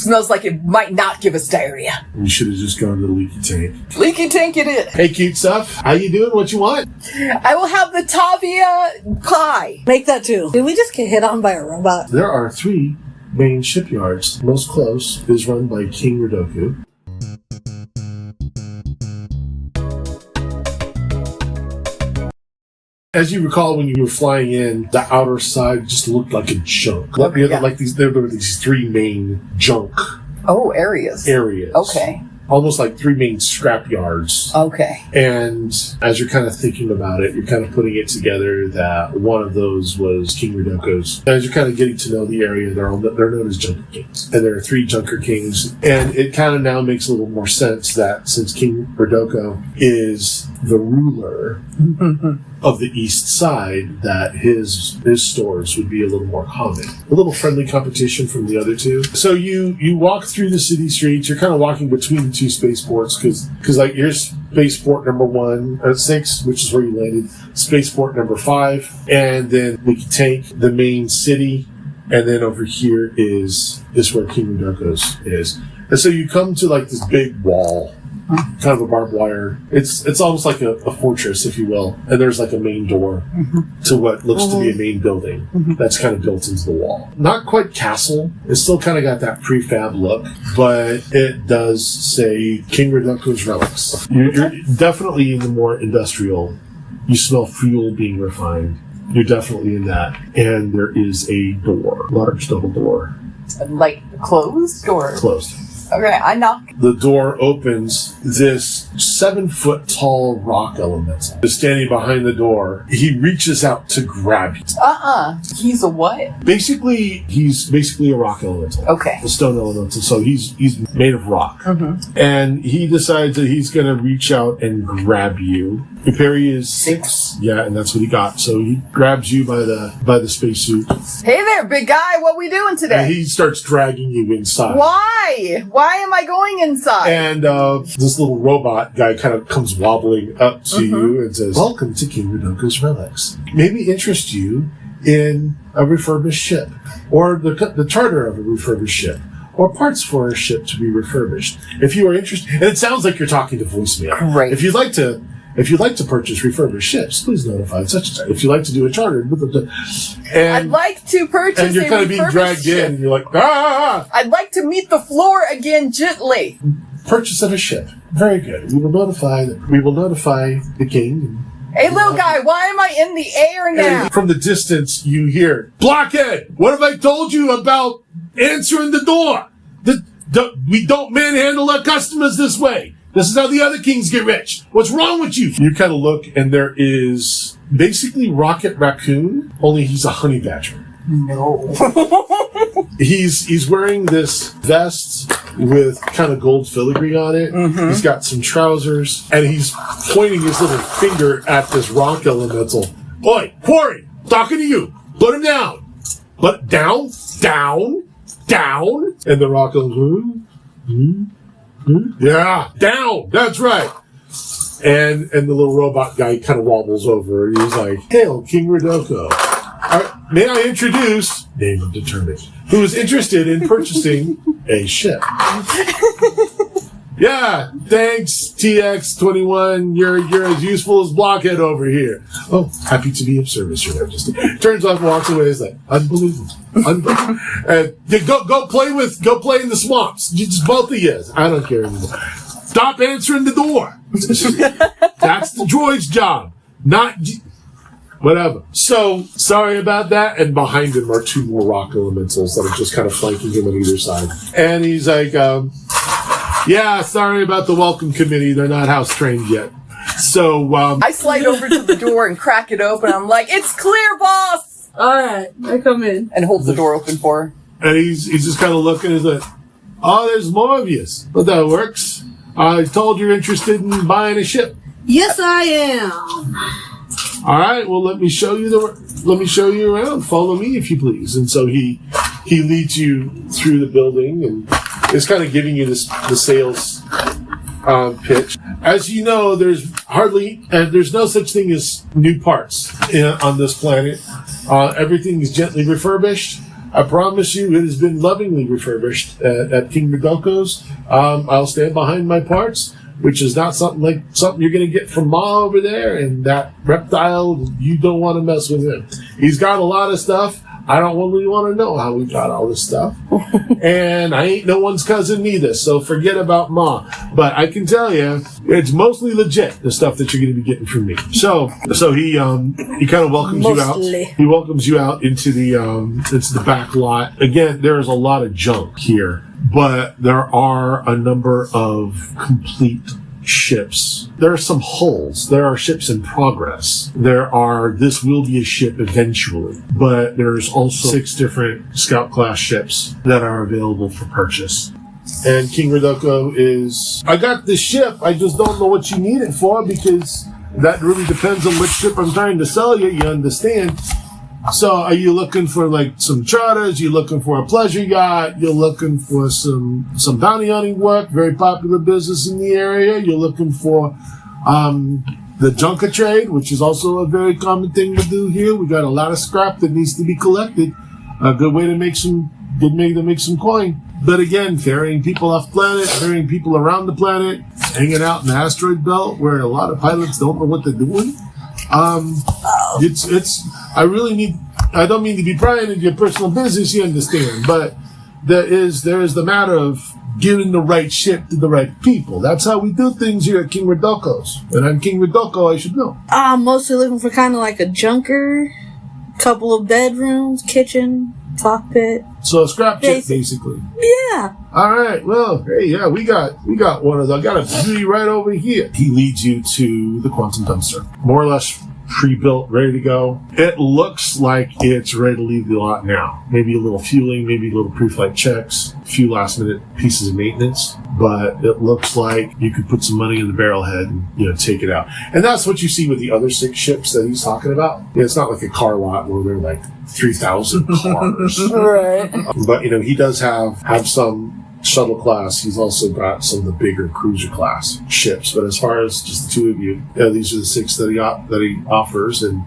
Smells like it might not give us diarrhea. You should have just gone to the leaky tank. Leaky tank it is. Hey, cute stuff. How you doing? What you want? I will have the Tavia pie. Make that too. Did we just get hit on by a robot? There are 3 main shipyards. Most close is run by King Rodoko. As you recall, when you were flying in, the outer side just looked like a junk. Yeah. Like there were these 3 main junk areas. Okay. Almost like 3 main scrap yards. Okay. And as you're kind of thinking about it, you're kind of putting it together that one of those was King Rodoko's. As you're kind of getting to know the area, they're known as Junker Kings. And there are 3 Junker Kings. And it kind of now makes a little more sense that since King Rodoko is the ruler of the east side, that his stores would be a little more common. A little friendly competition from the other 2. So you walk through the city streets. You're kind of walking between the 2 spaceports because like here's spaceport number 6, which is where you landed. Spaceport number 5, and then Leaky Tank, the main city, and then over here is where King Rodoko's is. And so you come to like this big wall. Kind of a barbed wire. It's almost like a fortress, if you will. And there's like a main door to what looks to be a main building that's kind of built into the wall. Not quite castle. It's still kind of got that prefab look, but it does say King Rodoko's Relics. You're definitely in the more industrial. You smell fuel being refined. You're definitely in that. And there is a door, large double door. Like closed or? Closed. Okay, I knock. The door opens. This 7-foot tall rock elemental is standing behind the door. He reaches out to grab you. He's a what? He's basically a rock elemental. Okay. A stone elemental. So he's made of rock. And he decides that he's going to reach out and grab you. Your parry is 6. Yeah, and that's what he got. So he grabs you by the spacesuit. Hey there, big guy. What we doing today? And he starts dragging you inside. Why? Why am I going inside? And this little robot guy kind of comes wobbling up to you and says, "Welcome to King Rodoko's Relics. Maybe interest you in a refurbished ship, or the charter of a refurbished ship, or parts for a ship to be refurbished. If you are interested," and it sounds like you're talking to voicemail. Great. If you'd like to purchase refurbished ships, please notify such and such. If you'd like to do a charter, I'd like to purchase. And you're kind of being dragged ship. in, and you're like, ah! I'd like to meet the floor again gently. Purchase of a ship. Very good. We will notify the king. Hey, little guy, why am I in the air now? And from the distance, you hear, "Blockhead! What have I told you about answering the door? We don't manhandle our customers this way. This is how the other kings get rich. What's wrong with you?" You kind of look, and there is basically Rocket Raccoon, only he's a honey badger. No. He's wearing this vest with kind of gold filigree on it. He's got some trousers, and he's pointing his little finger at this rock elemental. "Oi, Quarry, talking to you. Put him down. But down. And the rock elemental, yeah, down. That's right. And the little robot guy kind of wobbles over, and he's like, "Hail, King Rodoko. May I introduce," name undetermined, "who is interested in purchasing a ship." "Yeah, thanks, TX21. You're as useful as Blockhead over here." "Oh, happy to be of service, Your Majesty." Turns off, walks away. Is like, unbelievable. Go play in the swamps. Just both of you. I don't care anymore. Stop answering the door. That's the droid's job, not. Whatever. So, sorry about that. And behind him are 2 more rock elementals that are just kind of flanking him on either side. And he's like, "Yeah, sorry about the welcome committee. They're not house trained yet." So, I slide over to the door and crack it open. I'm like, "It's clear, boss!" Alright, I come in. And hold the door open for her. And he's just kind of looking. He's like, "Oh, there's more of you. But that works. I told you're interested in buying a ship." Yes, I am. "All right, well, let me show you around. Follow me, if you please." And so he leads you through the building and is kind of giving you the sales pitch. As you know, there's no such thing as new parts on this planet. Everything is gently refurbished. I promise you, it has been lovingly refurbished at King Rodoko's. I'll stand behind my parts, which is not something you're going to get from Ma over there. And that reptile, you don't want to mess with him. He's got a lot of stuff. I don't really want to know how we got all this stuff. And I ain't no one's cousin neither, so forget about Ma. But I can tell you, it's mostly legit, the stuff that you're going to be getting from me. So he kind of welcomes you out. He welcomes you out into the back lot. Again, there's a lot of junk here, but there are a number of complete ships. There are some hulls. There are ships in progress. This will be a ship eventually, but there's also 6 different scout class ships that are available for purchase. And King Rodoko I got this ship, I just don't know what you need it for, because that really depends on which ship I'm trying to sell you, you understand? So are you looking for some charters? You're looking for a pleasure yacht? You're looking for some bounty hunting work, very popular business in the area. You're looking for the junker trade, which is also a very common thing to do here. We got a lot of scrap that needs to be collected. A good way to make some coin. But again, ferrying people off planet, ferrying people around the planet, hanging out in the asteroid belt where a lot of pilots don't know what they're doing. I don't mean to be prying into your personal business, you understand, but there is the matter of giving the right ship to the right people. That's how we do things here at King Rodoko's. And I'm King Rodoko, I should know. I'm mostly looking for kind of like a junker, couple of bedrooms, kitchen, cockpit. So a scrap ship, basically. Yeah. All right. Well, hey, yeah, we got one of those. I got a beauty right over here. He leads you to the quantum dumpster, more or less pre-built, ready to go. It looks like it's ready to leave the lot now. Maybe a little fueling, maybe a little pre-flight checks, a few last-minute pieces of maintenance, but it looks like you could put some money in the barrel head and take it out. And that's what you see with the other 6 ships that he's talking about. It's not like a car lot where they're like 3,000 cars. Right. But he does have some shuttle class. He's also got some of the bigger cruiser class ships. But as far as just the 2 of you, these are the 6 that he offers, and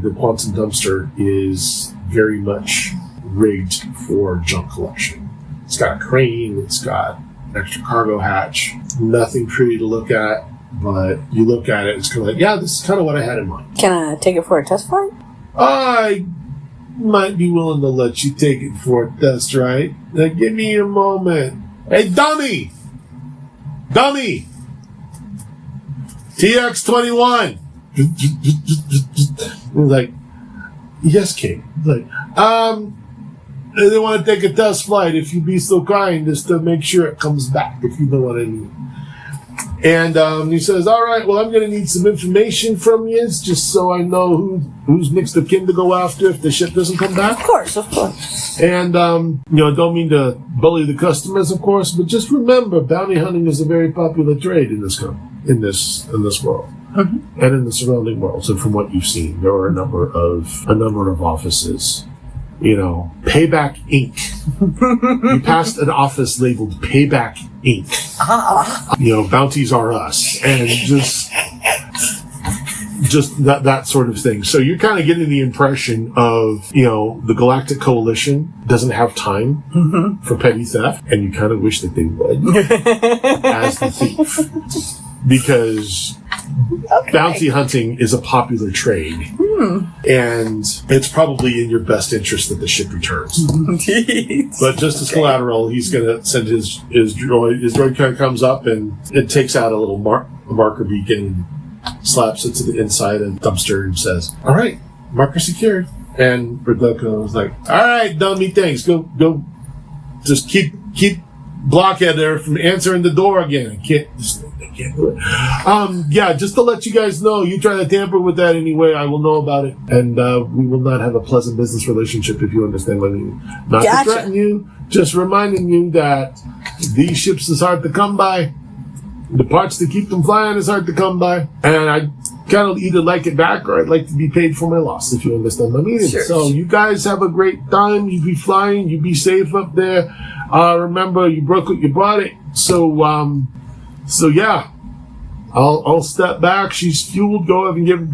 the quantum dumpster is very much rigged for junk collection. It's got a crane. It's got an extra cargo hatch. Nothing pretty to look at, but you look at it, it's kind of like, yeah, this is kind of what I had in mind. Can I take it for a test flight? I might be willing to let you take it for a test, right? Now give me a moment. Hey, dummy! TX-21! He's like, yes, King. He's like, they want to take a test flight, if you'd be so kind, just to make sure it comes back, if you know what I mean. And he says, all right, well, I'm going to need some information from you, just so I know who's next of kin to go after if the ship doesn't come back. Of course. And, don't mean to bully the customers, of course, but just remember, bounty hunting is a very popular trade in this world, and in the surrounding worlds. And from what you've seen, there are a number of offices. Payback Inc. You passed an office labeled Payback Inc. Bounties are us, and just that sort of thing. So you're kind of getting the impression of, the Galactic Coalition doesn't have time for petty theft, and you kind of wish that they would as the thief, because bounty hunting is a popular trade. And it's probably in your best interest that the ship returns. But just as collateral, he's going to send his droid. His droid kind of comes up and it takes out a little marker beacon and slaps it to the inside of the dumpster and says, all right, marker secured. And Rodoko was like, all right, dummy, thanks. Go. Just keep Blockhead there from answering the door again. I can't do it. Just to let you guys know, you try to tamper with that anyway, I will know about it. And we will not have a pleasant business relationship, if you understand what I mean. Not to threaten you, just reminding you that these ships is hard to come by. The parts to keep them flying is hard to come by. And I kind of either like it back or I'd like to be paid for my loss, if you understand my meaning. Sure. So you guys have a great time. You be flying. You be safe up there. Remember, you broke it, you bought it. So yeah, I'll step back. She's fueled. Go up and give her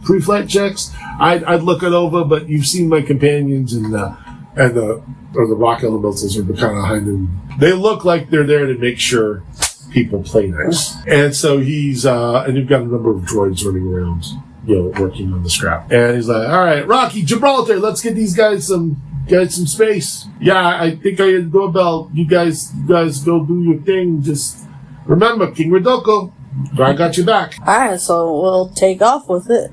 pre-flight checks. I'd look it over, but you've seen my companions, and and the rock elementals are kind of behind him. They look like they're there to make sure people play nice. And so he's and you've got a number of droids running around, working on the scrap. And he's like, all right, Rocky, Gibraltar, let's get these guys some space. Yeah, I think I hit the doorbell. You guys go do your thing. Just remember, King Rodoko, I got you back. Alright, so we'll take off with it.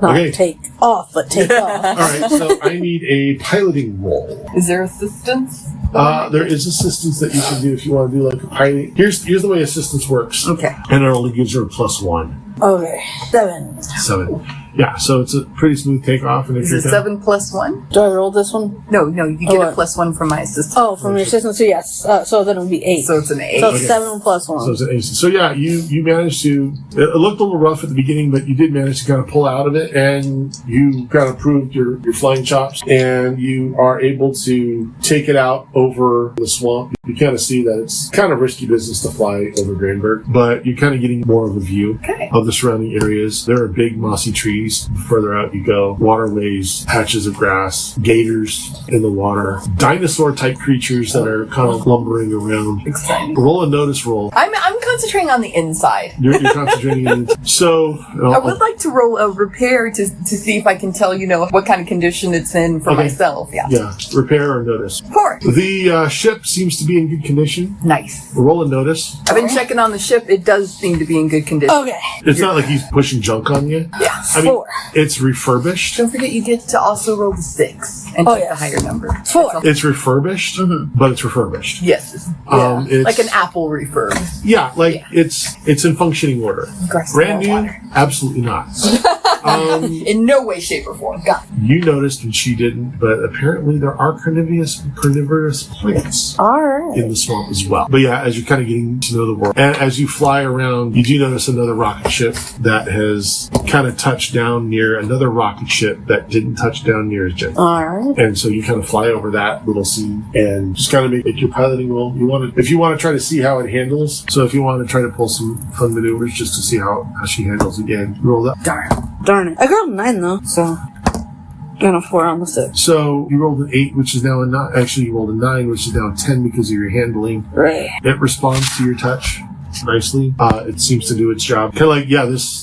Not take off, but take off. Alright, so I need a piloting roll. Is there assistance? There is assistance that you can do if you want to do like a piloting. Here's the way assistance works. Okay. And it only gives her a +1. Okay. 7. 7. Yeah, so it's a pretty smooth takeoff. And if Is it 7 + 1? Do I roll this one? No, you get a +1 from my assistance. Oh, from your assistance, so yes. So then it would be 8. So it's an 8. So it's 7 + 1. So it's an 8. So yeah, you managed to. It looked a little rough at the beginning, but you did manage to kind of pull out of it, and you kind of proved your flying chops, and you are able to take it out over the swamp. You kind of see that it's kind of risky business to fly over Granberg, but you're kind of getting more of a view of the surrounding areas. There are big mossy trees. The further out you go, waterways, patches of grass, gators in the water, dinosaur-type creatures that are kind of lumbering around. Exciting. Roll a notice roll. I'm concentrating on the inside. You're concentrating on it. So I would like to roll a repair to see if I can tell what kind of condition it's in for myself. Yeah, repair or notice. 4. The ship seems to be in good condition. Nice. Roll a notice. I've been checking on the ship. It does seem to be in good condition. Okay. It's not like he's pushing junk on you. Yeah. I mean, 4. it's refurbished. Don't forget you get to also roll the 6 and take the higher number. 4. It's refurbished, but it's refurbished. Yes. It's like an Apple refurb. Yeah, it's in functioning order. Brand new? Absolutely not. In no way, shape, or form. Got it. You noticed and she didn't, but apparently there are carnivorous plants in the swamp as well. But yeah, as you're kind of getting to know the world, and as you fly around, you do notice another rocket ship that has kind of touched down near another rocket ship that didn't touch down near his jet. Alright. And so you kind of fly over that little scene and just kind of make your piloting roll. If you want to try to see how it handles, so if you want to try to pull some fun maneuvers just to see how she handles again, roll that. Darn it. I got a 9 though, so got a 4 on the 6. So you rolled an 8, which is now a 9. Actually, you rolled a 9, which is now a 10 because of your handling. Right. It responds to your touch nicely. It seems to do its job. Kind of like,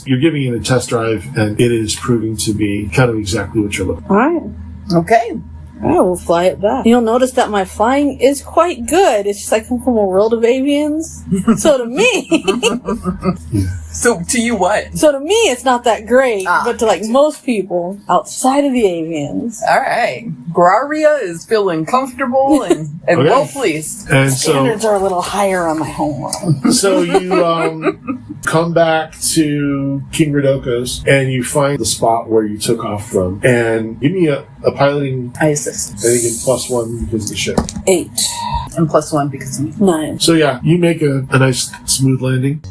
you're giving it a test drive, and it is proving to be kind of exactly what you're looking for. Alright. Okay. I will fly it back. You'll notice that my flying is quite good. It's just I come from a world of avians. So to me... So to you what? So to me it's not that great, but to most people outside of the avians. Alright. Grawria is feeling comfortable and well pleased. And Standards are a little higher on my home world. So you come back to King Rodoko's and you find the spot where you took off from. And give me a piloting. I assist. I think it's +1 because of the ship. 8. And +1 because of me. 9. So yeah, you make a nice smooth landing.